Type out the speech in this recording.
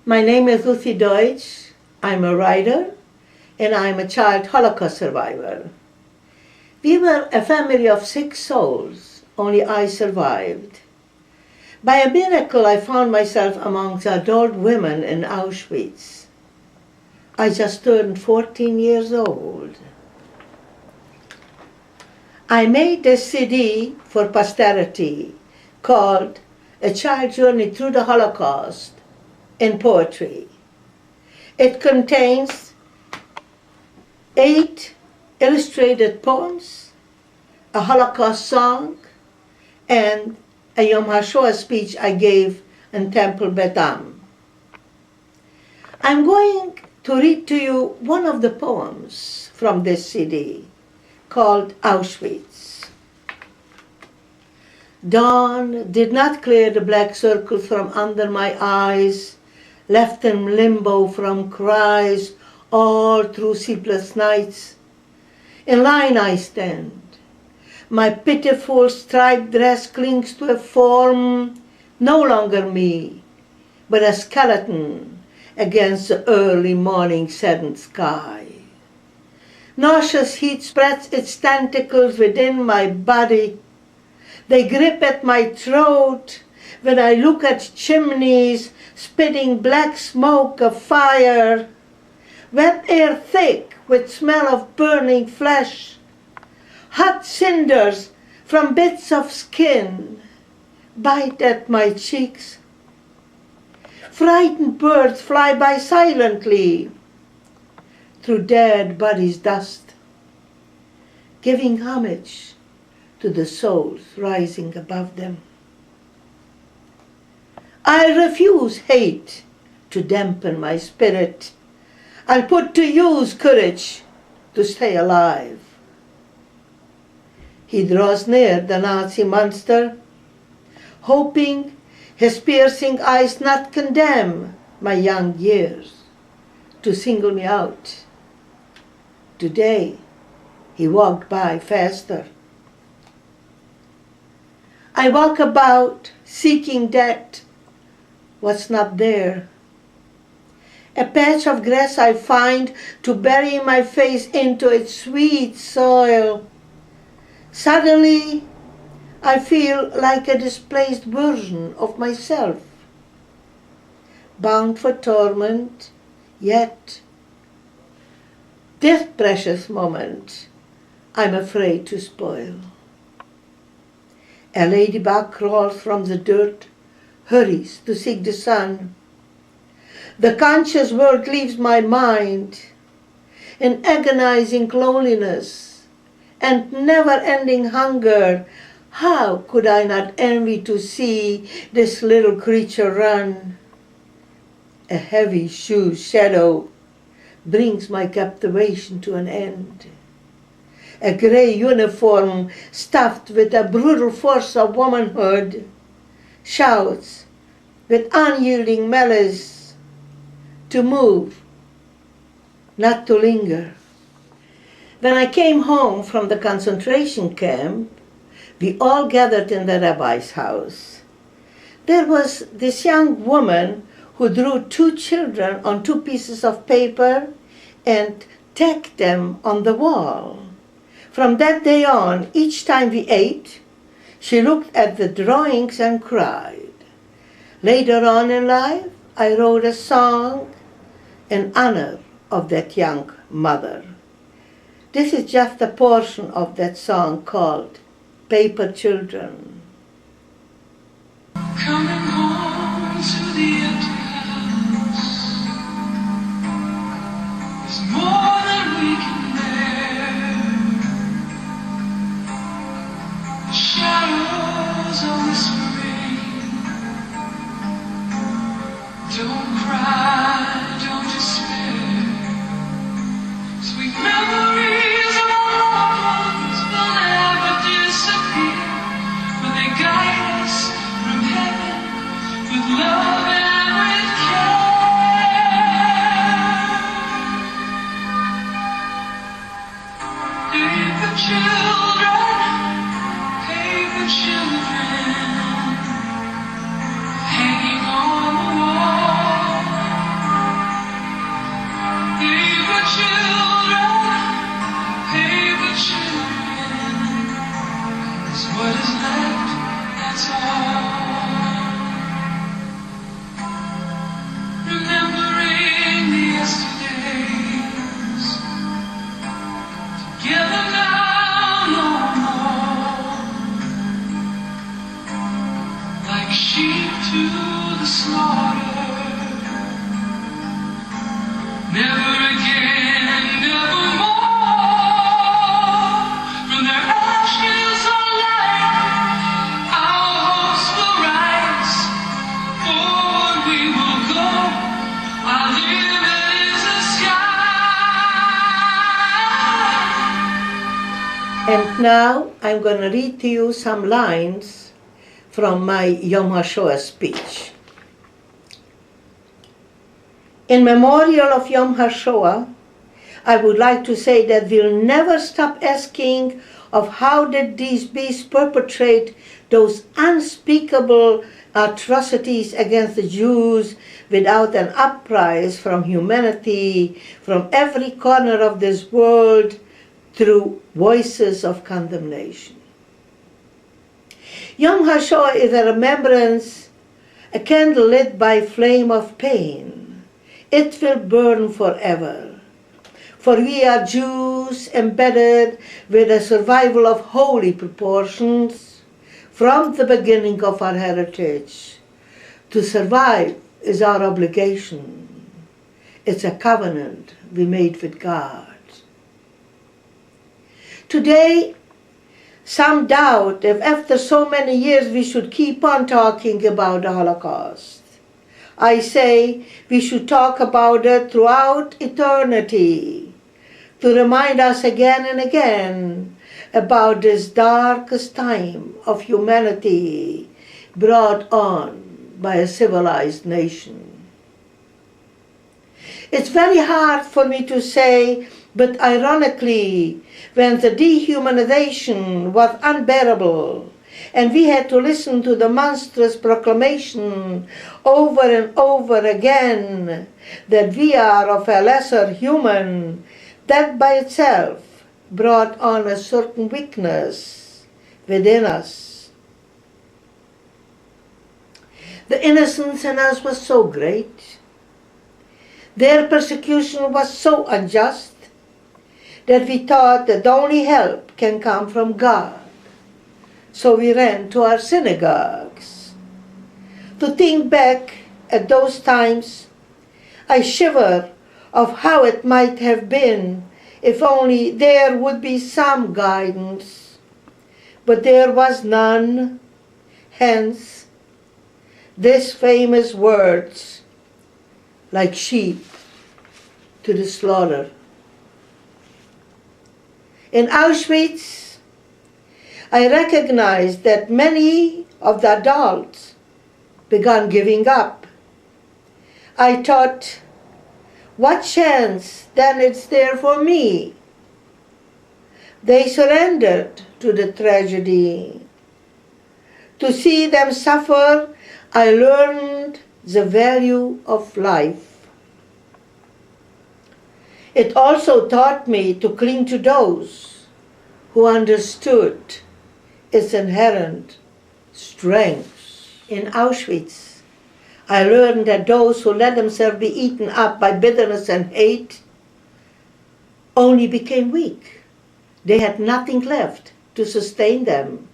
My name is Deutsch. I'm a writer and I'm a child Holocaust survivor. We were a family of 6 souls, only I survived. By a miracle, I found myself amongst adult women in Auschwitz. I just turned 14 years old. I made this CD for posterity called A Child Journey Through the Holocaust in Poetry. It contains 8 illustrated poems, a Holocaust song, and a jomhashoa speech I gave in Temple Betam. I'm going to read to you one of the poems from this CD called Aushwitz. Dawn did not clear the black circles from under my eyes, left in limbo from cries all through sleepless nights. In line I stand. My pitiful striped dress clings to a form no longer me, but a skeleton against the early morning saddened sky. Nauseous heat spreads its tentacles within my body. They grip at my throat when I look at chimneys spitting black smoke of fire, wet air thick with smell of burning flesh, hot cinders from bits of skin bite at my cheeks. Frightened birds fly by silently through dead bodies' dust, giving homage to the souls rising above them. I refuse hate to dampen my spirit. I'll put to use courage to stay alive. He draws near, the Nazi monster, hoping his piercing eyes not condemn my young years, to single me out. Today, he walked by faster. I walk about seeking that what's not there. A patch of grass I find to bury my face into its sweet soil. Suddenly, I feel like a displaced version of myself, bound for torment, yet this precious moment I'm afraid to spoil. A ladybug crawls from the dirt, hurries to seek the sun. The conscious world leaves my mind in agonizing loneliness and never-ending hunger. How could I not envy to see this little creature run? A heavy shoe's shadow brings my captivation to an end. A gray uniform stuffed with the brutal force of womanhood shouts with unyielding malice to move, not to linger. When I came home from the concentration camp, we all gathered in the rabbi's house. There was this young woman who drew 2 children on 2 pieces of paper and tacked them on the wall. From that day on, each time we ate, she looked at the drawings and cried. Later on in life, I wrote a song in honor of that young mother. This is just a portion of that song called Paper Children. Coming home to the empty house is more than we can bear. The shadows are whispering, don't cry, don't despair. Sweet memories of our loved ones will never disappear when they guide us from heaven with love and with care. Paper children, hanging on the wall. gather now no more, like sheep to the slaughter. Never again, never more. From their ashes of light, our hopes will rise. Forward we will go. Our limit is the sky. And now I'm going to read to you some lines from my Jomhashoa speech. In memorial of Jomhashoa, I would like to say that we'll never stop asking of how did these beasts perpetrate those unspeakable atrocities against the Jews without an uprising from humanity, from every corner of this world, through voices of condemnation. Jomhashoa is a remembrance, a candle lit by flame of pain. It will burn forever. For we are Jews embedded with a survival of holy proportions from the beginning of our heritage. To survive is our obligation. It's a covenant we made with God. Today, some doubt if after so many years we should keep on talking about the Holocaust. I say we should talk about it throughout eternity, to remind us again and again about this darkest time of humanity brought on by a civilized nation. It's very hard for me to say, but ironically, when the dehumanization was unbearable, and we had to listen to the monstrous proclamation over and over again that we are of a lesser human, that by itself brought on a certain weakness within us. The innocence in us was so great. Their persecution was so unjust that we thought that only help can come from God. So we ran to our synagogues. To think back at those times, I shiver of how it might have been if only there would be some guidance. But there was none. Hence, these famous words, like sheep to the slaughter. In Auschwitz, I recognized that many of the adults began giving up. I thought, what chance then is there for me? They surrendered to the tragedy. To see them suffer, I learned the value of life. It also taught me to cling to those who understood its inherent strength. In Auschwitz, I learned that those who let themselves be eaten up by bitterness and hate only became weak. They had nothing left to sustain them.